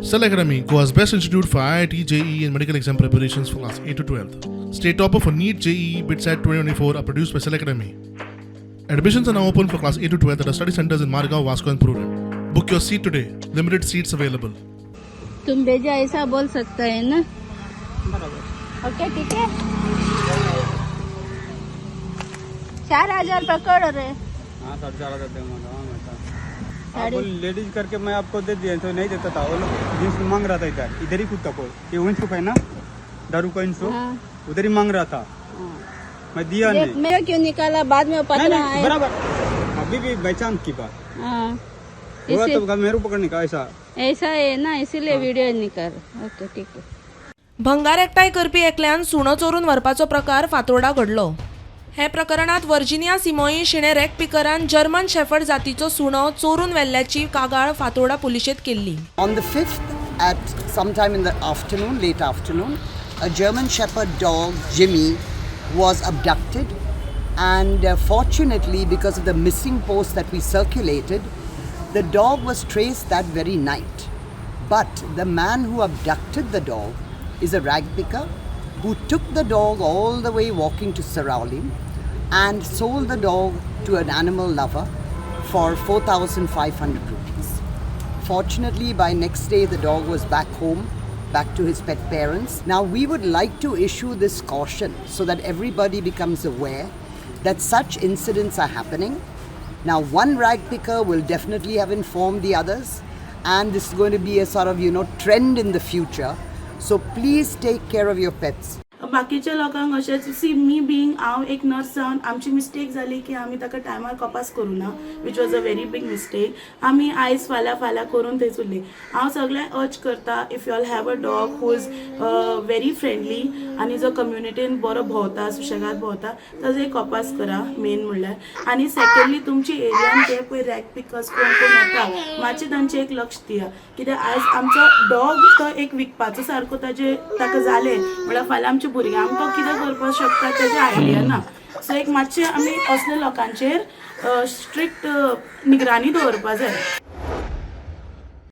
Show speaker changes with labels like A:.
A: Cell Academy, Goa's best institute for IIT, JEE and medical exam preparations for class 8 to 12th. State topper for NEET, JEE, BITSAT 2024 are produced by Cell Academy. Admissions are now open for class 8 to 12th at our study centers in Margao, Vasco and Prudent. Book your seat today. Limited seats available.
B: तुम भेजा ऐसा बोल सकते हैं ना? Okay ठीक है। 4,000 पकड़ रहे।
C: हाँ 4,500 देंगे। आप लेडीज करके मैं आपको दे दिया तो नहीं देता था। वो लोग जींस मांग रहा था इधर ही खुद का कोई ये 19 है ना दारू का 19 उधर ही मांग रहा था। मैं दिया नहीं।
B: मेरा क्यों निकाला बाद में पकड़ा है?
C: बराबर अभी भी बाईचांस की बात। हुआ तो मेरे पकड़ने का ऐसा
B: है ना, इसीलिए वीडियो निकाल। ओके ठीक है।
D: भंगार एकठांय करपी एकल्यान सुणो चोरून व्हरपाचो प्रकार फातोर्डा घडलो। हे प्रकरणात वर्जिनिया सिमोई शिणे रॅक पिकरान जर्मन शेफर्ड जातीचो सुणो चोरून व्हेल्ल्याची कागाळ फातोर्डा पुलिशेंत केल्ली।
E: On the 5th at sometime in the afternoon, late afternoon, a German shepherd dog, Jimmy, was abducted and fortunately because of the missing post that we circulated, the dog was traced that very night. But the man who abducted the dog is a rag picker who took the dog all the way walking to Sarauli and sold the dog to an animal lover for 4,500 rupees. Fortunately, by next day the dog was back home, back to his pet parents. Now we would like to issue this caution so that everybody becomes aware that such incidents are happening. Now one rag picker will definitely have informed the others and this is going to be a sort of trend in the future. So please take care of your pets.
F: बाकीच्या लोकांक अशेंच सी me being हांव एक nurse जावन आमची mistake जाली की आमी ताका टायमार कपास करूं ना वीच वॉज अ व्हेरी बीग मिस्टेक. आमी आयज फाल्यां करून थंय उरली. हांव सगळ्यांक अर्ज करता if you all have a dog who is very friendly आनी जो कम्युनिटीन बरो भोंवता सुशेगाद भोंवता ताजो एक कपास करा मेन म्हणल्यार. आनी सेकंडली तुमची एरियान जे पळय रॅग पिकर्स कोण येता मातशें तांचें एक लक्ष दिया कित्याक आयज आमचो डॉग तो एक विकपाचो सारको ताका जालें म्हणल्यार फाल्यां आमच्या भुरग्यांक तो कितें करपाक शकता तेजे आयडिया ना. सो एक मातशें आमी असल्या लोकांचेर स्ट्रिक्ट निगराणी दवरपा जाय.